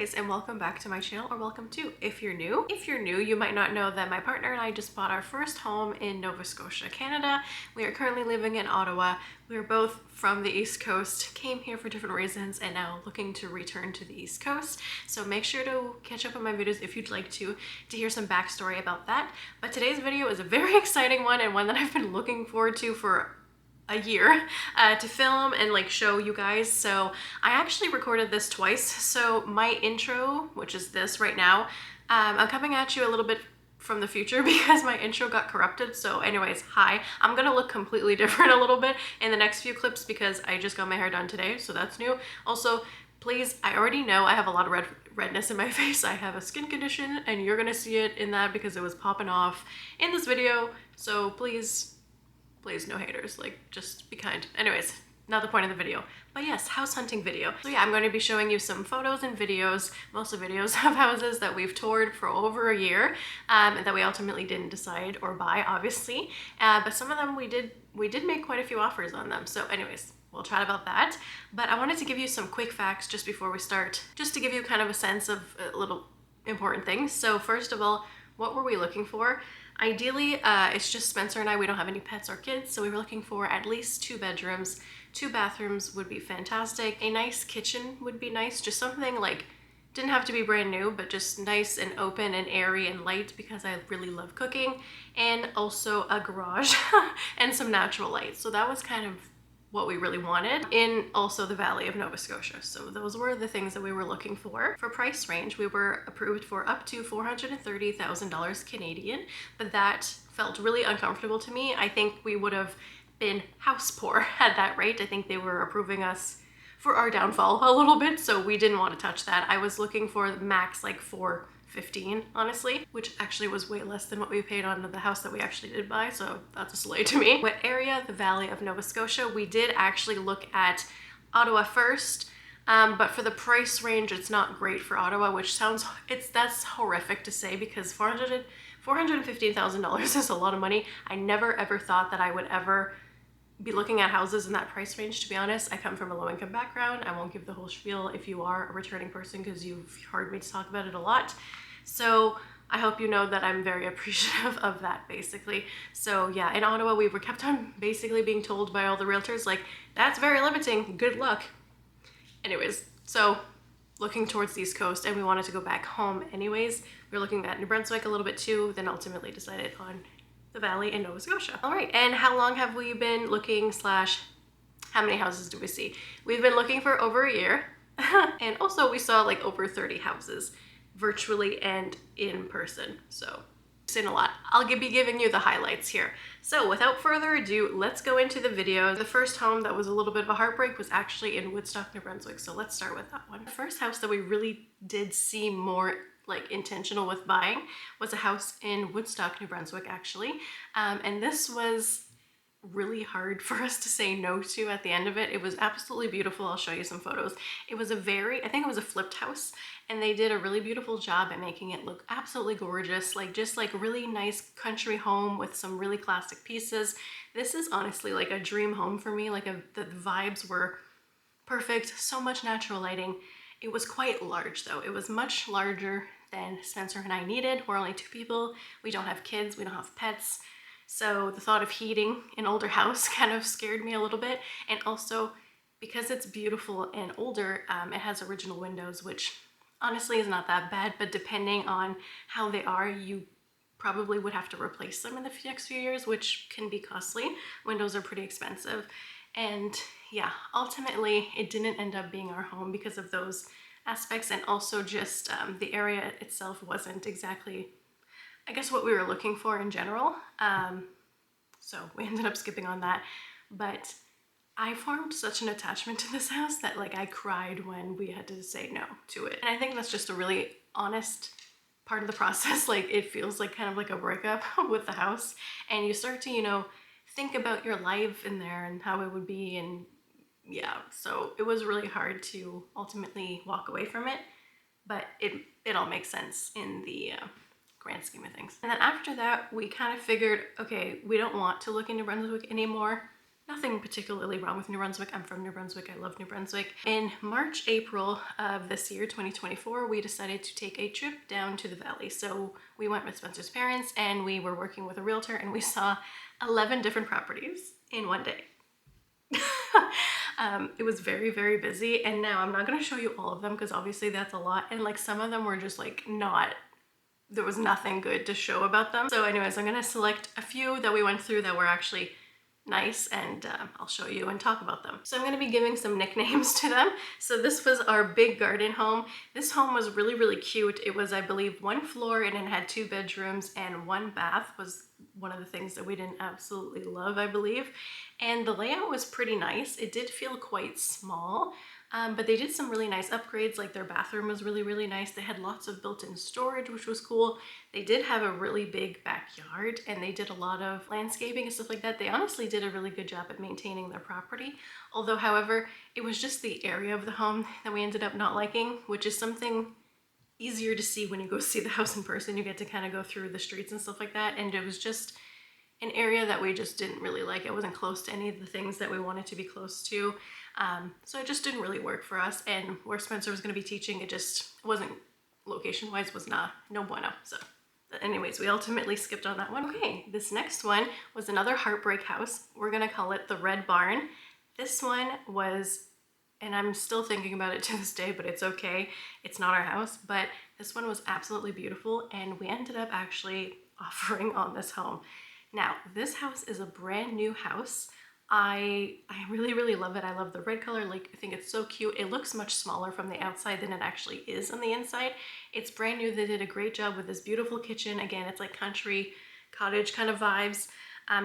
guys, and welcome back to my channel, or welcome to if you're new. If you're new, you might not know that my partner and I just bought our first home in Nova Scotia, Canada. We are currently living in Ottawa. We are both from the East Coast, came here for different reasons, and now looking to return to the East Coast. So make sure to catch up on my videos if you'd like to hear some backstory about that. But today's video is a very exciting one, and one that I've been looking forward to for a year to film and like show you guys. So I actually recorded this twice. So my intro, which is this right now, I'm coming at you a little bit from the future because my intro got corrupted. So anyways, hi. I'm gonna look completely different a little bit in the next few clips because I just got my hair done today, so that's new. Also, please, I already know I have a lot of redness in my face. I have a skin condition and you're gonna see it in that because it was popping off in this video. So please no haters, like just be kind. Anyways, not the point of the video, but yes, house hunting video. So yeah, I'm going to be showing you some photos and videos, mostly videos of houses that we've toured for over a year and that we ultimately didn't decide or buy, obviously, but some of them we did make quite a few offers on them. So anyways, we'll chat about that, but I wanted to give you some quick facts just before we start, just to give you kind of a sense of little important things. So first of all, what were we looking for? Ideally, it's just Spencer and I. We don't have any pets or kids, so we were looking for at least 2 bedrooms. 2 bathrooms would be fantastic. A nice kitchen would be nice, just something like, didn't have to be brand new, but just nice and open and airy and light because I really love cooking. And also a garage and some natural light. So that was kind of what we really wanted in also the Valley of Nova Scotia. So those were the things that we were looking for. For price range, we were approved for up to $430,000 Canadian, but that felt really uncomfortable to me. I think we would have been house poor at that rate. I think they were approving us for our downfall a little bit, so we didn't want to touch that. I was looking for max like $415, honestly, which actually was way less than what we paid on the house that we actually did buy, so that's a slay to me. What area? The Valley of Nova Scotia. We did actually look at Ottawa first, but for the price range, it's not great for Ottawa, which sounds, that's horrific to say because $415,000 is a lot of money. I never ever thought that I would ever be looking at houses in that price range, to be honest. I come from a low-income background. I won't give the whole spiel if you are a returning person because you've heard me talk about it a lot. So I hope you know that I'm very appreciative of that, basically. So yeah, in Ottawa, we were kept on basically being told by all the realtors, like, that's very limiting, good luck. Anyways, so looking towards the East Coast, and we wanted to go back home anyways. We were looking at New Brunswick a little bit too, then ultimately decided on the Valley in Nova Scotia. All right, and how long have we been looking / how many houses do we see? We've been looking for over a year, and also we saw like over 30 houses, virtually and in person, so it's in a lot. I'll be giving you the highlights here. So without further ado, let's go into the video. The first home that was a little bit of a heartbreak was actually in Woodstock, New Brunswick, so let's start with that one. The first house that we really did see more like intentional with buying was a house in Woodstock, New Brunswick, actually. And this was really hard for us to say no to at the end of it. It was absolutely beautiful. I'll show you some photos. It was I think it was a flipped house, and they did a really beautiful job at making it look absolutely gorgeous, like just like really nice country home with some really classic pieces. This is honestly like a dream home for me. Like the vibes were perfect, so much natural lighting. It was quite large though. It was much larger than Spencer and I needed. We're only 2 people. We don't have kids, we don't have pets. So the thought of heating an older house kind of scared me a little bit. And also because it's beautiful and older, it has original windows, which honestly is not that bad, but depending on how they are, you probably would have to replace them in the next few years, which can be costly. Windows are pretty expensive. And yeah, ultimately it didn't end up being our home because of those aspects, and also just the area itself wasn't exactly, I guess, what we were looking for in general. So we ended up skipping on that, but I formed such an attachment to this house that like I cried when we had to say no to it. And I think that's just a really honest part of the process. Like it feels like kind of like a breakup with the house, and you start to, you know, think about your life in there and how it would be, and yeah, so it was really hard to ultimately walk away from it, but it all makes sense in the grand scheme of things. And then after that, we kind of figured, okay, we don't want to look in New Brunswick anymore. Nothing particularly wrong with New Brunswick. I'm from New Brunswick. I love New Brunswick. In March, April of this year, 2024, we decided to take a trip down to the valley. So we went with Spencer's parents and we were working with a realtor and we saw 11 different properties in one day. It was very, very busy, and now I'm not going to show you all of them because obviously that's a lot, and like some of them were just like there was nothing good to show about them. So anyways, I'm going to select a few that we went through that were actually nice, and I'll show you and talk about them. So I'm going to be giving some nicknames to them. So this was our big garden home. This home was really, really cute. It was, I believe, 1 floor and it had 2 bedrooms and 1 bath was one of the things that we didn't absolutely love, I believe. And the layout was pretty nice. It did feel quite small, but they did some really nice upgrades. Like their bathroom was really, really nice. They had lots of built-in storage, which was cool. They did have a really big backyard and they did a lot of landscaping and stuff like that. They honestly did a really good job at maintaining their property. Although, however, it was just the area of the home that we ended up not liking, which is something easier to see when you go see the house in person. You get to kind of go through the streets and stuff like that. And it was just an area that we just didn't really like. It wasn't close to any of the things that we wanted to be close to. So it just didn't really work for us. And where Spencer was going to be teaching, it just wasn't, location-wise, was no bueno. So anyways, we ultimately skipped on that one. Okay, this next one was another heartbreak house. We're going to call it the Red Barn. This one was, and I'm still thinking about it to this day, but it's okay. It's not our house, but this one was absolutely beautiful. And we ended up actually offering on this home. Now, this house is a brand new house. I really, really love it. I love the red color. Like, I think it's so cute. It looks much smaller from the outside than it actually is on the inside. It's brand new. They did a great job with this beautiful kitchen. Again, it's like country cottage kind of vibes.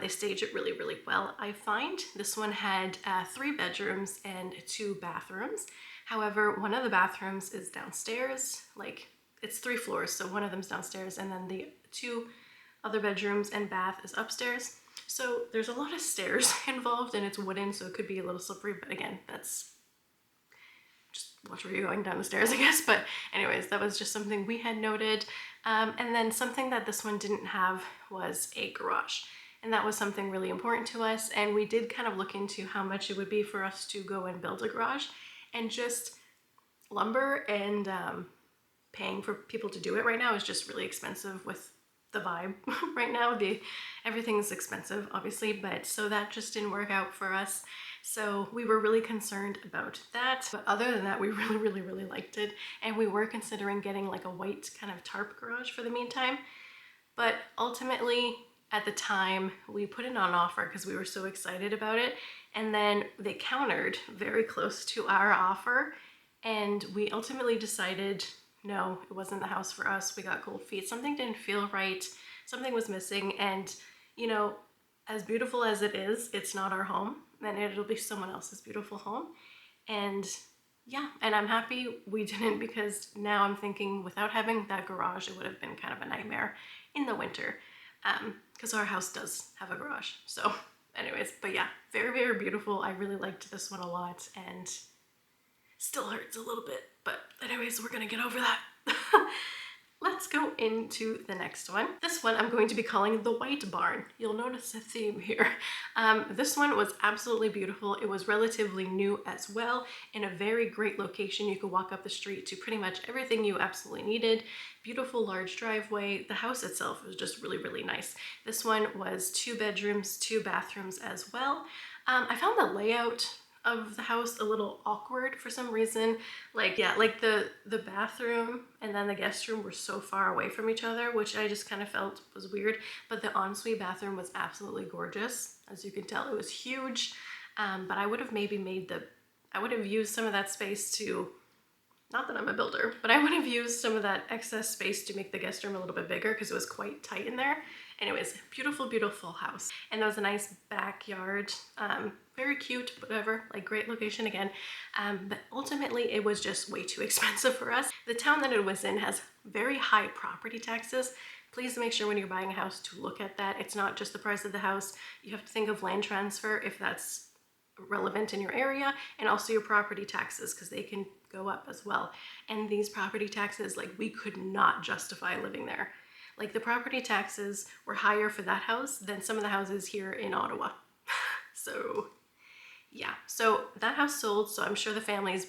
They stage it really, really well. I find this one had 3 bedrooms and 2 bathrooms. However, one of the bathrooms is downstairs. Like, it's 3 floors, so one of them's downstairs, and then the 2 other bedrooms and bath is upstairs. So there's a lot of stairs involved and it's wooden, so it could be a little slippery, but again, that's just watch where you're going down the stairs, I guess. But anyways, that was just something we had noted. And then something that this one didn't have was a garage. And that was something really important to us. And we did kind of look into how much it would be for us to go and build a garage, and just lumber and paying for people to do it right now is just really expensive with the vibe right now. Everything's expensive, obviously, but so that just didn't work out for us. So we were really concerned about that. But other than that, we really, really, really liked it. And we were considering getting like a white kind of tarp garage for the meantime. But ultimately, at the time, we put it on offer because we were so excited about it. And then they countered very close to our offer. And we ultimately decided, no, it wasn't the house for us. We got cold feet. Something didn't feel right. Something was missing. And, you know, as beautiful as it is, it's not our home. And it'll be someone else's beautiful home. And yeah, and I'm happy we didn't, because now I'm thinking without having that garage, it would have been kind of a nightmare in the winter. Because our house does have a garage. So anyways, but yeah, very, very beautiful. I really liked this one a lot, and still hurts a little bit. But anyways, we're gonna get over that. Let's go into the next one. This one I'm going to be calling the White Barn. You'll notice a theme here. This one was absolutely beautiful. It was relatively new as well, in a very great location. You could walk up the street to pretty much everything you absolutely needed. Beautiful large driveway. The house itself was just really, really nice. This one was 2 bedrooms, 2 bathrooms as well. I found the layout of the house a little awkward for some reason. Like, yeah, like the bathroom and then the guest room were so far away from each other, which I just kind of felt was weird. But the ensuite bathroom was absolutely gorgeous. As you can tell, it was huge. But I would have maybe I would have used some of that space to, not that I'm a builder, but I would have used some of that excess space to make the guest room a little bit bigger because it was quite tight in there. Anyways, beautiful, beautiful house. And there was a nice backyard, very cute, whatever, like great location again. But ultimately it was just way too expensive for us. The town that it was in has very high property taxes. Please make sure when you're buying a house to look at that. It's not just the price of the house. You have to think of land transfer if that's relevant in your area, and also your property taxes, because they can go up as well. And these property taxes, like, we could not justify living there. Like, the property taxes were higher for that house than some of the houses here in Ottawa. So yeah, so that house sold, so I'm sure the family's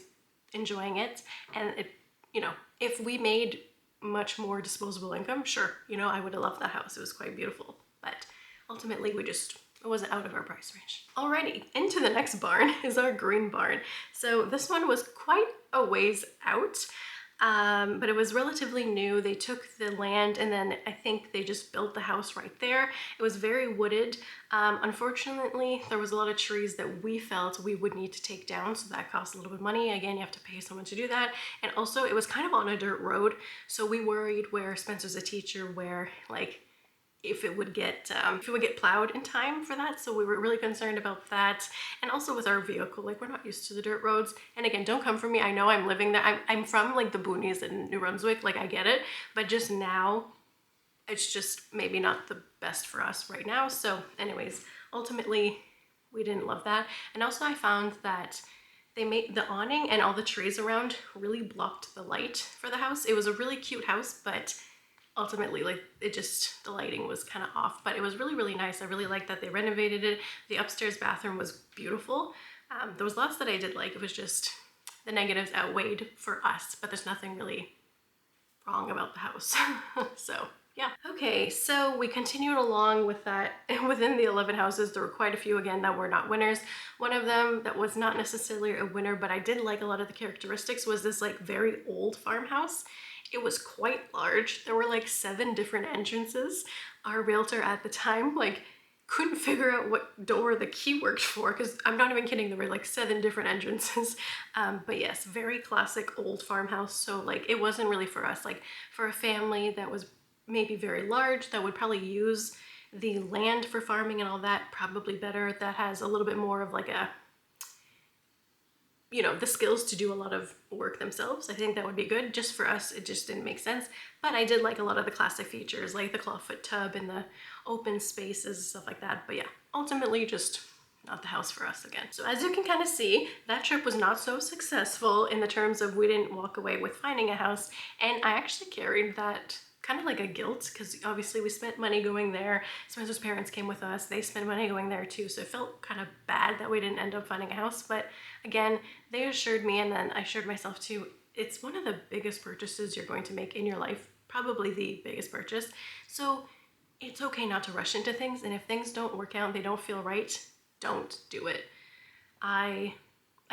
enjoying it. And it, you know, if we made much more disposable income, sure, you know, I would have loved that house. It was quite beautiful. But ultimately it was out of our price range. Alrighty, into the next barn is our green barn. So this one was quite a ways out, but it was relatively new. They took the land and then I think they just built the house right there. It was very wooded. Unfortunately, there was a lot of trees that we felt we would need to take down, so that cost a little bit of money. Again, you have to pay someone to do that. And also it was kind of on a dirt road, so we worried where Spencer's a teacher, where like if it would get plowed in time for that. So we were really concerned about that. And also with our vehicle, like we're not used to the dirt roads. And again, don't come for me. I know I'm living there. I'm from like the boonies in New Brunswick. Like I get it, but just now it's just maybe not the best for us right now. So anyways, ultimately we didn't love that. And also I found that they made the awning and all the trees around really blocked the light for the house. It was a really cute house, but ultimately, like it just, the lighting was kind of off, but it was really, really nice. I really liked that they renovated it. The upstairs bathroom was beautiful. There was lots that I did like. It was just the negatives outweighed for us, but there's nothing really wrong about the house. So yeah. Okay, so we continued along with that. Within the 11 houses, there were quite a few again that were not winners. One of them that was not necessarily a winner, but I did like a lot of the characteristics, was this like very old farmhouse. It was quite large. There were like 7 different entrances. Our realtor at the time like couldn't figure out what door the key worked for, because I'm not even kidding, there were like 7 different entrances. But yes, very classic old farmhouse. So like it wasn't really for us. Like for a family that was maybe very large, that would probably use the land for farming and all that, probably better. That has a little bit more of like a, you know, the skills to do a lot of work themselves. I think that would be good. Just for us, it just didn't make sense. But I did like a lot of the classic features, like the clawfoot tub and the open spaces and stuff like that. But yeah, ultimately just not the house for us again. So as you can kind of see, that trip was not so successful in the terms of we didn't walk away with finding a house. And I actually carried that kind of like a guilt, because obviously we spent money going there. Spencer's parents came with us. They spent money going there too. So it felt kind of bad that we didn't end up finding a house. But again, they assured me, and then I assured myself too, it's one of the biggest purchases you're going to make in your life, probably the biggest purchase. So it's okay not to rush into things. And if things don't work out, they don't feel right, don't do it. I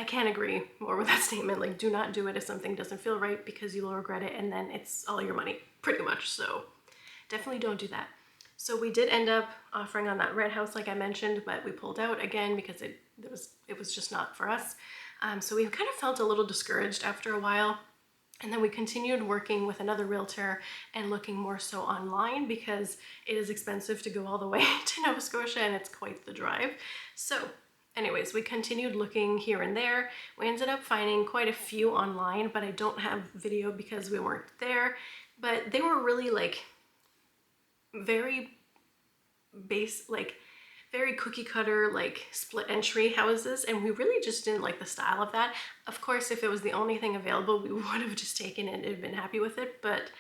can't agree more with that statement. Like, do not do it if something doesn't feel right, because you will regret it and then it's all your money, pretty much. So definitely don't do that. So we did end up offering on that red house, like I mentioned, but we pulled out again because it was just not for us. So we kind of felt a little discouraged after a while. And then we continued working with another realtor and looking more so online, because it is expensive to go all the way to Nova Scotia and it's quite the drive. So anyways, we continued looking here and there. We ended up finding quite a few online, but I don't have video because we weren't there. But they were really like very very cookie cutter, like split entry houses, and we really just didn't like the style of that. Of course, if it was the only thing available, we would have just taken it and been happy with it, but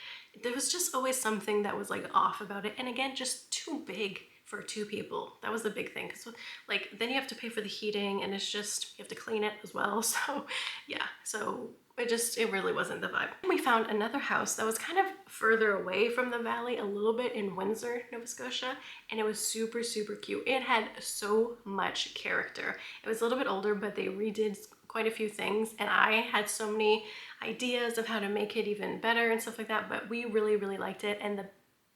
there was just always something that was like off about it. And again, just too big for 2 people. That was the big thing, because like then you have to pay for the heating, and it's just, you have to clean it as well. So yeah, so it really wasn't the vibe. We found another house that was kind of further away from the valley, a little bit, in Windsor, Nova Scotia, and it was super, super cute. It had so much character. It was a little bit older, but they redid quite a few things, and I had so many ideas of how to make it even better and stuff like that, but we really, really liked it. And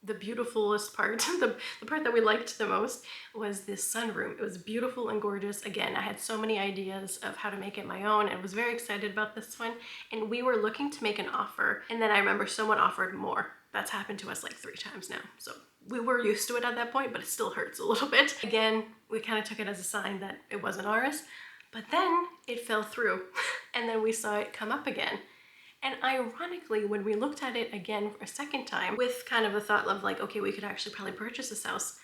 the beautifulest part, the part that we liked the most, was this sunroom. It was beautiful and gorgeous. Again, I had so many ideas of how to make it my own, and was very excited about this one. And we were looking to make an offer, and then I remember someone offered more. That's happened to us like 3 times now. So we were used to it at that point, but it still hurts a little bit. Again, we kind of took it as a sign that it wasn't ours, but then it fell through and then we saw it come up again. And ironically, when we looked at it again for a second time, with kind of the thought of like, okay, we could actually probably purchase this house,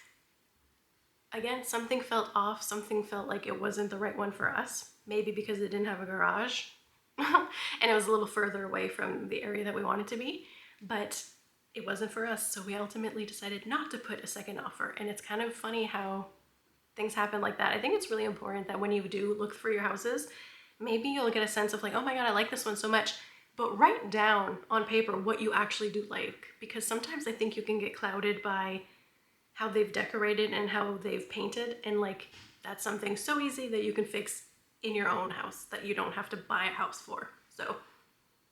again, something felt off. Something felt like it wasn't the right one for us. Maybe because it didn't have a garage and it was a little further away from the area that we wanted to be, but it wasn't for us. So we ultimately decided not to put a second offer. And it's kind of funny how things happen like that. I think it's really important that when you do look for your houses, maybe you'll get a sense of like, oh my God, I like this one so much, but write down on paper what you actually do like, because sometimes I think you can get clouded by how they've decorated and how they've painted, and like that's something so easy that you can fix in your own house that you don't have to buy a house for. So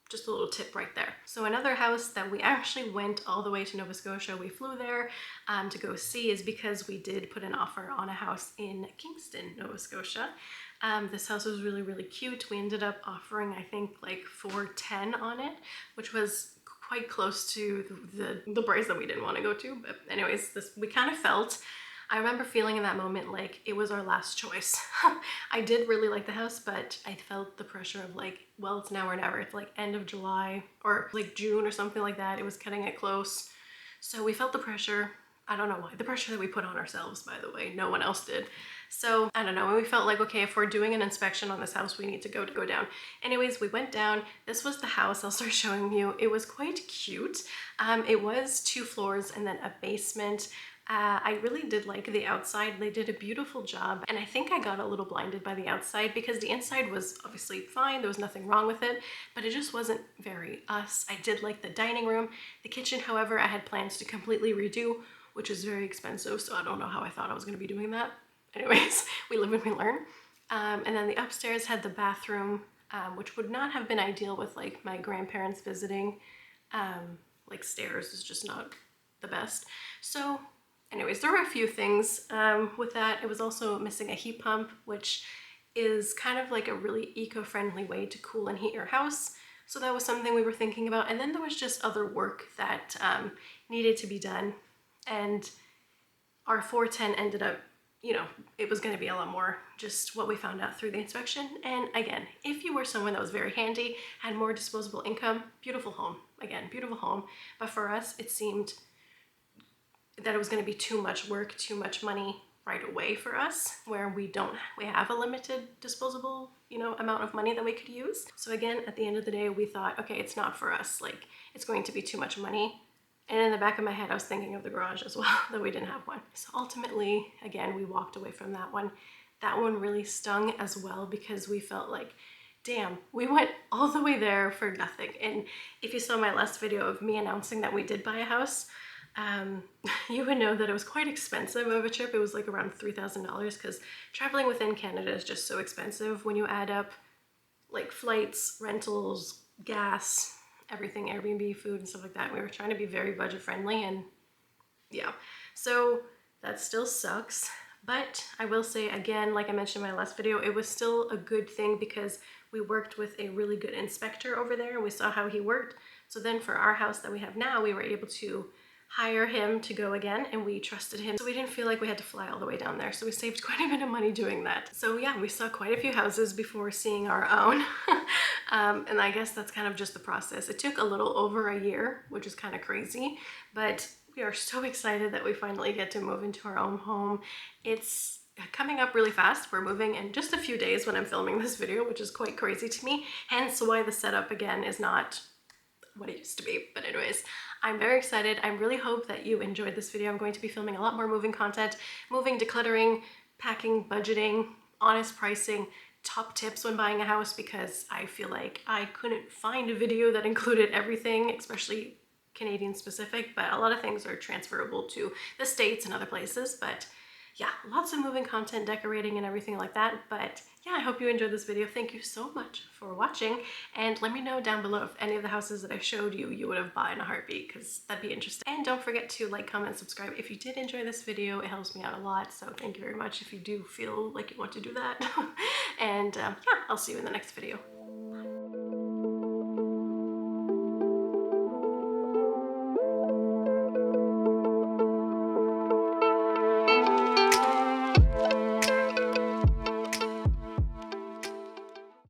just a little tip right there. So another house that we actually went all the way to Nova Scotia, we flew there to go see, is because we did put an offer on a house in Kingston, Nova Scotia. This house was really, really cute. We ended up offering, I think, like $410 on it, which was quite close to the price that we didn't want to go to. But anyways, we kind of felt, I remember feeling in that moment like it was our last choice. I did really like the house, but I felt the pressure of like, well, it's now or never. It's like end of July or like June or something like that. It was cutting it close. So we felt the pressure. I don't know why. The pressure that we put on ourselves, by the way. No one else did. So I don't know. And we felt like, okay, if we're doing an inspection on this house, we need to go down. Anyways, we went down. This was the house. I'll start showing you. It was quite cute. It was 2 floors and then a basement. I really did like the outside. They did a beautiful job, and I think I got a little blinded by the outside because the inside was obviously fine. There was nothing wrong with it, but it just wasn't very us. I did like the dining room. The kitchen, however, I had plans to completely redo, which is very expensive, so I don't know how I thought I was going to be doing that. Anyways, we live and we learn. And then the upstairs had the bathroom, which would not have been ideal with like my grandparents visiting. Like stairs is just not the best. So anyways, there were a few things with that. It was also missing a heat pump, which is kind of like a really eco-friendly way to cool and heat your house. So that was something we were thinking about. And then there was just other work that needed to be done. And our 410 ended up, you know, it was going to be a lot more, just what we found out through the inspection. And again, if you were someone that was very handy, had more disposable income, beautiful home. Again, beautiful home. But for us, it seemed that it was going to be too much work, too much money right away for us, where we have a limited disposable, you know, amount of money that we could use. So again, at the end of the day, we thought, okay, it's not for us. Like, it's going to be too much money. And in the back of my head, I was thinking of the garage as well, that we didn't have one. So ultimately, again, we walked away from that one. That one really stung as well, because we felt like, damn, we went all the way there for nothing. And if you saw my last video of me announcing that we did buy a house, you would know that it was quite expensive of a trip. It was like around $3,000, because traveling within Canada is just so expensive when you add up like flights, rentals, gas, everything, Airbnb, food and stuff like that. We were trying to be very budget friendly, and yeah, so that still sucks. But I will say again, like I mentioned in my last video, it was still a good thing because we worked with a really good inspector over there and we saw how he worked. So then for our house that we have now, we were able to hire him to go again, and we trusted him, so we didn't feel like we had to fly all the way down there. So we saved quite a bit of money doing that. So yeah, we saw quite a few houses before seeing our own. And I guess that's kind of just the process. It took a little over a year, which is kind of crazy, but we are so excited that we finally get to move into our own home. It's coming up really fast. We're moving in just a few days when I'm filming this video, which is quite crazy to me. Hence why the setup again is not what it used to be. But anyways, I'm very excited. I really hope that you enjoyed this video. I'm going to be filming a lot more moving content, moving, decluttering, packing, budgeting, honest pricing, top tips when buying a house, because I feel like I couldn't find a video that included everything, especially Canadian specific, but a lot of things are transferable to the States and other places. But yeah, lots of moving content, decorating and everything like that. But yeah, I hope you enjoyed this video. Thank you so much for watching, and let me know down below if any of the houses that I showed you would have bought in a heartbeat, because that'd be interesting. And don't forget to like, comment, subscribe if you did enjoy this video. It helps me out a lot, so thank you very much if you do feel like you want to do that. And yeah, I'll see you in the next video.